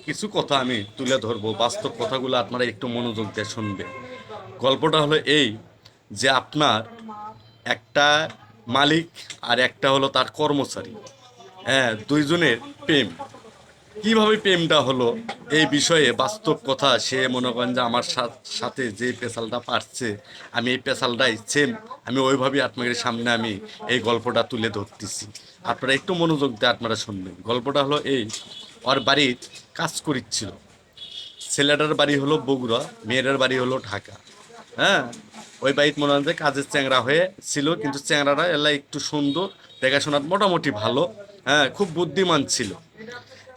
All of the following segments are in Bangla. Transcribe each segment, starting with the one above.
কিছু কথা আমি তুলে ধরবো, বাস্তব কথাগুলো আপনারা একটু মনোযোগ দিয়ে শুনবেন। গল্পটা হলো এই যে আপনার একটা মালিক আর একটা হলো তার কর্মচারী, হ্যাঁ, দুইজনের প্রেম। কিভাবে প্রেমটা হলো এই বিষয়ে বাস্তব কথা, সে মনে করেন যে আমার সাথে যে পেশালটা পারছে, আমি এই পেশালটাই সেম আমি ওইভাবেই আপনাদের সামনে আমি এই গল্পটা তুলে ধরতেছি। আপনারা একটু মনোযোগ দিয়ে আপনারা শুনবেন। গল্পটা হলো এই, ওর বাড়ির কাজ করিচ্ছিল। ছেলেটার বাড়ি হলো বগুড়া, মেয়েটার বাড়ি হলো ঢাকা। হ্যাঁ, ওই বাড়িতে মনে হয় যে কাজের চ্যাংরা হয়ে ছিল, কিন্তু চ্যাংরাটা এলা একটু সুন্দর, দেখাশোনার মোটামুটি ভালো। হ্যাঁ, খুব বুদ্ধিমান ছিল।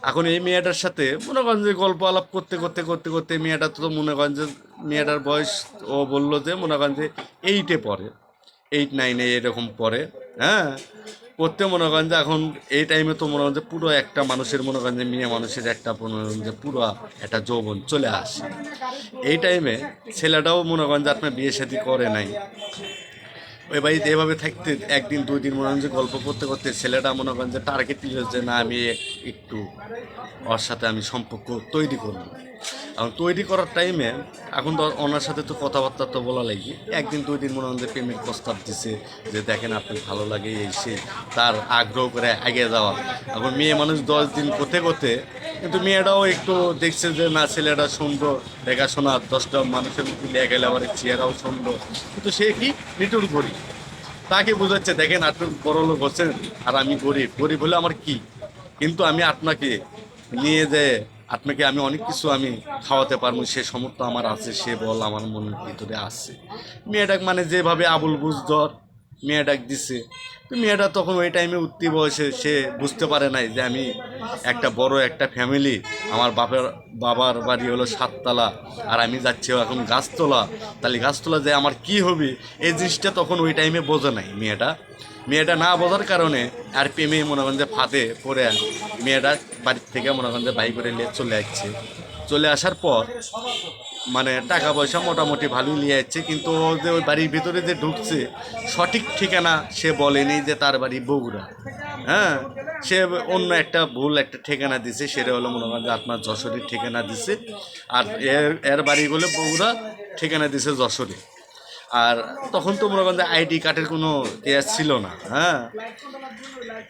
এখন এই মেয়েটার সাথে মনে করেন যে গল্প আলাপ করতে করতে করতে করতে মেয়েটা তো মনে করেন যে মেয়েটার বয়স, ও বললো যে মনে করেন যে 8-এ পড়ে, 8-9-এ এরকম পড়ে। হ্যাঁ, পড়তে মনে করেন যে এখন এই টাইমে তো মনে করেন যে পুরো একটা মানুষের মনে করেন যে মেয়ে মানুষের একটা মনে করেন যে পুরো একটা যৌবন চলে আসে। এই টাইমে ছেলেটাও মনে করেন যে আপনার বিয়ে শাদী করে নাই। ওই বাড়িতে এভাবে থাকতে একদিন 2 দিন মনে করেন যে গল্প করতে করতে ছেলেটা মনে করেন যে টার্গেট নিল যে না, আমি একটু ওর সাথে আমি সম্পর্ক তৈরি করবো। এখন তৈরি করার টাইমে এখন তো ওনার সাথে তো কথাবার্তা তো বলা লাগবে। একদিন 2 দিন মনে হয় যে প্রেমের প্রস্তাব দিছে যে দেখেন আপনি ভালো লাগে এই সে, তার আগ্রহ করে এগিয়ে যাওয়া। এখন মেয়ে মানুষ 10 দিন করতে করতে কিন্তু মেয়েটাও একটু দেখছে যে না, ছেলেটা সুন্দর, দেখাশোনা, 10টা মানুষের মুখে লেগে গেলে আবার চেহারাও সুন্দর, কিন্তু সে কি নিটুর গরিব। তাকে বোঝাচ্ছে দেখেন আপনি বড় লোক হচ্ছেন আর আমি গরিব, গরিব হলে আমার কি, কিন্তু আমি আপনাকে নিয়ে যে আপনাকে আমি অনেক কিছু আমি খাওয়াতে পারবো, সে সমর্থ আমার আছে, সে বল আমার মনের ভিতরে আছে। মেয়েটাক মানে যেভাবে আবুল বুঝদর মেয়েটাক দিছে, তো মেয়েটা তখন ওই টাইমে উঠতি বয়সে সে বুঝতে পারে নাই যে আমি একটা বড় একটা ফ্যামিলি, আমার বাবার বাড়ি হলো 7 তলা আর আমি যাচ্ছি এখন গাছতলা, তাহলে গাছতলা যে আমার কি হবে, এই জিনিসটা তখন ওই টাইমে বোঝে নাই মেয়েটা না বোঝার কারণে আর প্রেমে মনে করেন যে ফাঁদে পড়ে মেয়েটা বাড়ির থেকে মনে করেন যে বাইক করে নিয়ে চলে আসছে। চলে আসার পর মানে টাকা পয়সা মোটামুটি ভালোই নিয়ে যাচ্ছে, কিন্তু ও যে ওই বাড়ির ভিতরে যে ঢুকছে সঠিক ঠিকানা সে বলেনি যে তার বাড়ি বগুড়া। হ্যাঁ, সে অন্য একটা ভুল একটা ঠিকানা দিছে, সেটা হলো মনে করেন যে আপনার যশোরের ঠিকানা দিছে, আর এর বাড়িগুলো বগুড়া, ঠিকানা দিছে যশোরে। আর তখন তো মনে করেন যে আইডি কার্ডের কোনো কেয়ার ছিল না। হ্যাঁ,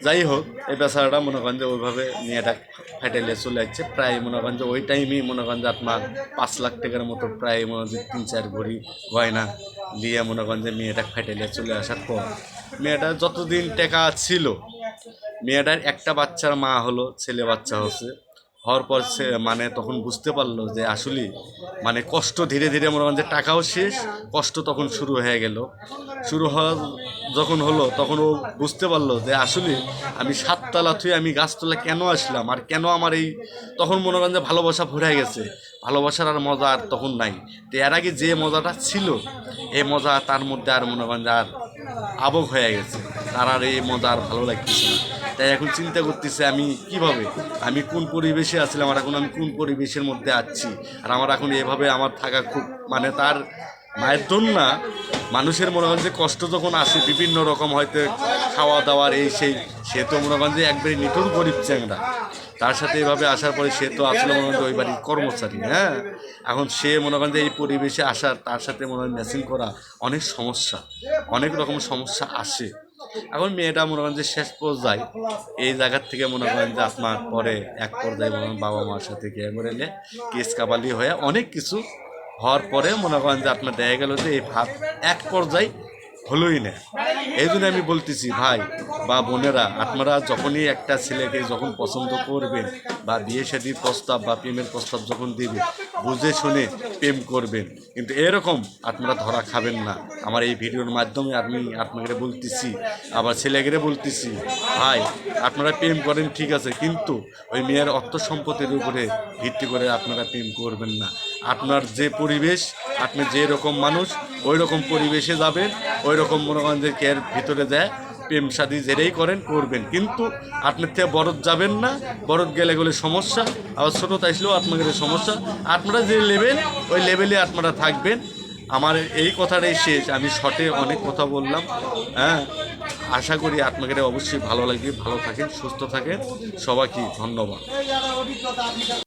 যাই হোক, এই বেচারাটা মনে করেন যে ওইভাবে মেয়েটা ফাইটাইলে চলে যাচ্ছে। প্রায় মনে করেন যে ওই টাইমেই মনে করেন যে আপনার 5 লাখ টাকার মতো প্রায় মনে হয় যে 3-4 ভরি গয়না দিয়ে মনে করেন যে মেয়েটা ফাইটাইলে চলে আসার পর মেয়েটা যতদিন টাকা ছিল, মেয়েটার একটা বাচ্চার মা হলো, ছেলে বাচ্চা হচ্ছে। হওয়ার পর সে মানে তখন বুঝতে পারলো যে আসলে মানে কষ্ট ধীরে ধীরে মনে করেন যে টাকাও শেষ, কষ্ট তখন শুরু হয়ে গেল। শুরু হওয়া যখন হলো তখন ও বুঝতে পারলো যে আসলে আমি 7 তলা থুয়ে আমি গাছতলা কেন আসলাম, আর কেন আমার এই, তখন মনে করেন যে ভালোবাসা ভরে গেছে, ভালোবাসার আর মজা আর তখন নাই। তো এর আগে যে মজাটা ছিল এই মজা তার মধ্যে আর মনে করেন যে আর আবগ হয়ে গেছে, তার আর এই মজা আর ভালো লাগতেছে না। তাই এখন চিন্তা করতেছে আমি কিভাবে, আমি কোন পরিবেশে আছিলাম আর এখন আমি কোন পরিবেশের মধ্যে আছি, আর আমার এখন এভাবে আমার থাকা খুব মানে তার মায়ের জন্য না, মানুষের মনে করেন যে কষ্ট যখন আসে বিভিন্ন রকম হয়তো খাওয়া দাওয়ার এই সেই, সে তো মনে করেন যে একবারে নিঠুর গরিব চ্যাংড়া, তার সাথে এভাবে আসার পরে সে তো আসলে মনে করেন যে ওই বাড়ির কর্মচারী। হ্যাঁ, এখন সে মনে করেন যে এই পরিবেশে আসার, তার সাথে মনে হয় ম্যাচিং করা অনেক সমস্যা, অনেক রকম সমস্যা আসে। এখন মেয়েটা মনে করেন যে শেষ পর্যায়ে এই জায়গার থেকে মনে করেন যে আপনার পরে এক পর্যায়ে মনে করেন বাবা মার সাথে গিয়ে করে এলে কেস কাবালি হয়ে অনেক কিছু হওয়ার পরে মনে করেন যে আপনার দেখা গেল যে এই ভাব এক পর্যায়ে হলোই না। এই জন্য আমি বলতেছি ভাই বা বোনেরা, আপনারা যখনই একটা ছেলেকে যখন পছন্দ করবেন বা বিয়ে শাদীর প্রস্তাব বা প্রেমের প্রস্তাব যখন দিবেন, বুঝে শুনে প্রেম করবেন, কিন্তু এরকম আপনারা ধরা খাবেন না। আমার এই ভিডিওর মাধ্যমে আমি আপনাকে বলতেছি, আবার ছেলেকে বলতেছি, ভাই আপনারা প্রেম করেন ঠিক আছে, কিন্তু ওই মেয়ের অর্থ সম্পত্তির উপরে ভিত্তি করে আপনারা প্রেম করবেন না। আপনার যে পরিবেশ, আপনি যে রকম মানুষ ওই রকম পরিবেশে যাবেন, ওই রকম মনে করেন যে কেয়ার ভিতরে যায় প্রেম শাদী যেটাই করেন করবেন, কিন্তু আপনার থেকে বরদ যাবেন না, বরদ গেলে গেলে সমস্যা, আবার ছোটো তাইসলেও আপনাদের সমস্যা। আপনারা যে লেভেল ওই লেভেলে আপনারা থাকবেন। আমার এই কথাটাই শেষ, আমি শর্টে অনেক কথা বললাম। হ্যাঁ, আশা করি আপনাদের অবশ্যই ভালো লাগবে। ভালো থাকেন, সুস্থ থাকেন, সবাইকে ধন্যবাদ।